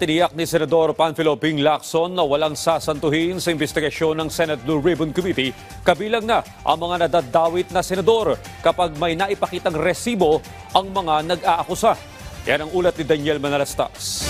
Tiniyak ni Senador Panfilo Ping Lacson na walang sasantuhin sa investigasyon ng Senate Blue Ribbon Committee, kabilang na ang mga nadadawit na senador kapag may naipakitang resibo ang mga nag-aakusa. Yan ang ulat ni Daniel Manalastas.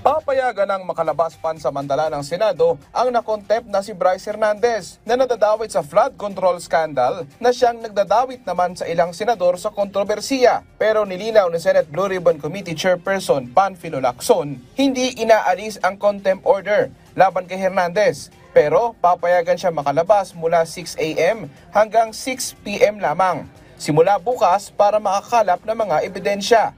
Papayagan ng makalabas pansamantala ng Senado ang nakontempt na si Bryce Hernandez na nadadawit sa flood control scandal na siyang nagdadawit naman sa ilang senador sa kontrobersiya. Pero nilinaw ni Senate Blue Ribbon Committee Chairperson Panfilo Lacson, hindi inaalis ang contempt order laban kay Hernandez. Pero papayagan siya makalabas mula 6 a.m. hanggang 6 p.m. lamang. Simula bukas para makakalap ng mga ebidensya.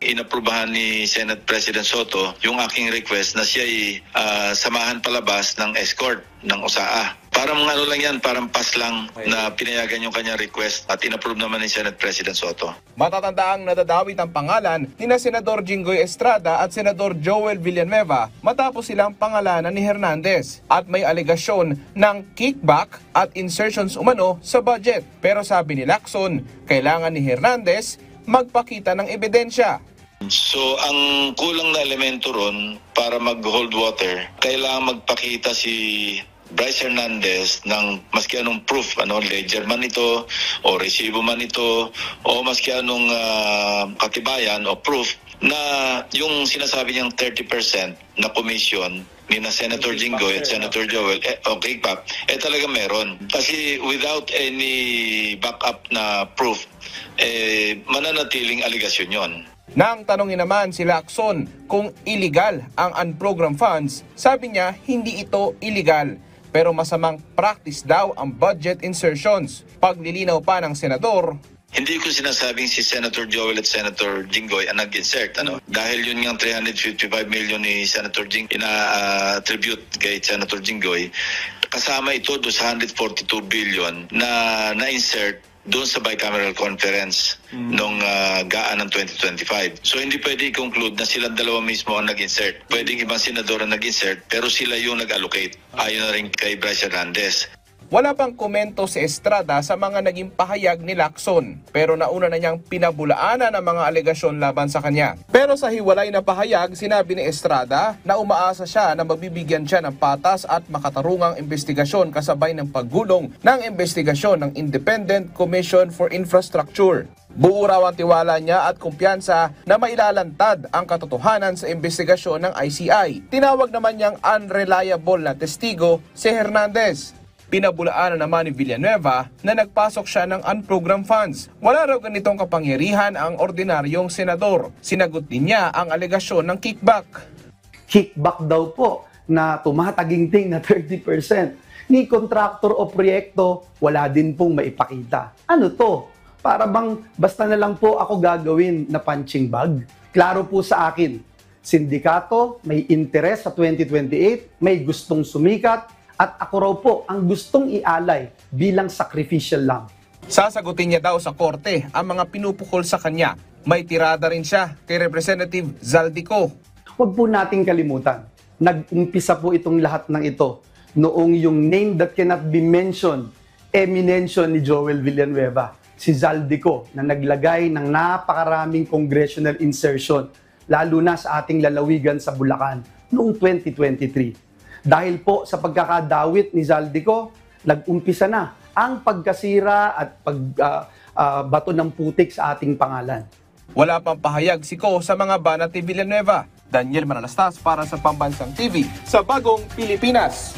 Inaprubahan ni Senate President Soto yung aking request na siya ay samahan palabas ng escort ng OSAA. Parang ano lang yan, parang pass lang na pinayagan yung kanyang request at inapprove naman ni Senate President Soto. Matatandaang nadadawit ang pangalan ni Senador Jinggoy Estrada at Senador Joel Villanueva matapos silang pangalanan ni Hernandez at may alegasyon ng kickback at insertions umano sa budget. Pero sabi ni Lacson, kailangan ni Hernandez magpakita ng ebidensya. So, ang kulang na elemento ron para mag-hold water, kailangan magpakita si Bryce Hernandez ng maski anong proof, ledger man ito, o resibo man ito, o maski anong katibayan o proof na yung sinasabi niyang 30% na commission ni na Senator Jinggoy at Senator Joel, kickback, talaga meron. Kasi without any backup na proof, mananatiling aligasyon yon. Nang tanongin naman si Lacson kung illegal ang unprogrammed funds, sabi niya hindi ito illegal. Pero masamang practice daw ang budget insertions. Paglilinaw pa ng senador, hindi ko sinasabing si Senator Joel at Senator Jinggoy ang nag-insert. Dahil yun yung 355 million ni Senator Jinggoy na-attribute kay Senator Jinggoy, kasama ito doon sa 142 billion na na-insert doon sa bicameral conference nung gaan ng 2025. So hindi pwede i-conclude na silang dalawa mismo ang nag-insert. Pwedeng ibang senador ang nag-insert pero sila yung nag-allocate. Ayon na rin kay Bryce Hernandez. Wala pang komento si Estrada sa mga naging pahayag ni Lacson, pero nauna na niyang pinabulaanan ang mga alegasyon laban sa kanya. Pero sa hiwalay na pahayag, sinabi ni Estrada na umaasa siya na magbibigyan siya ng patas at makatarungang investigasyon kasabay ng paggulong ng investigasyon ng Independent Commission for Infrastructure. Buo raw ang tiwala niya at kumpiyansa na mailalantad ang katotohanan sa investigasyon ng ICI. Tinawag naman niyang unreliable na testigo si Hernandez. Pinabulaanan naman ni Villanueva na nagpasok siya ng unprogrammed funds. Wala raw ganitong kapangyarihan ang ordinaryong senador. Sinagot din niya ang alegasyon ng kickback. Kickback daw po na tumataginting na 30%. Ni kontraktor o proyekto, wala din pong maipakita. Ano to? Para bang basta na lang po ako gagawin na punching bag? Klaro po sa akin, sindikato, may interes sa 2028, may gustong sumikat, at ako raw po ang gustong ialay bilang sacrificial lamb. Sasagutin niya daw sa korte ang mga pinupukol sa kanya. May tirada rin siya kay Representative Zaldico. Huwag po nating kalimutan, nag-umpisa po itong lahat ng ito noong yung name that cannot be mentioned, eminensyon ni Joel Villanueva, si Zaldico, na naglagay ng napakaraming congressional insertion, lalo na sa ating lalawigan sa Bulacan noong 2023. Dahil po sa pagkakadawit ni Zaldico, nag-umpisa na ang pagkasira at pagbato ng putik sa ating pangalan. Wala pang pahayag si Ko sa mga banat ni Villanueva. Daniel Manalastas para sa Pambansang TV sa Bagong Pilipinas.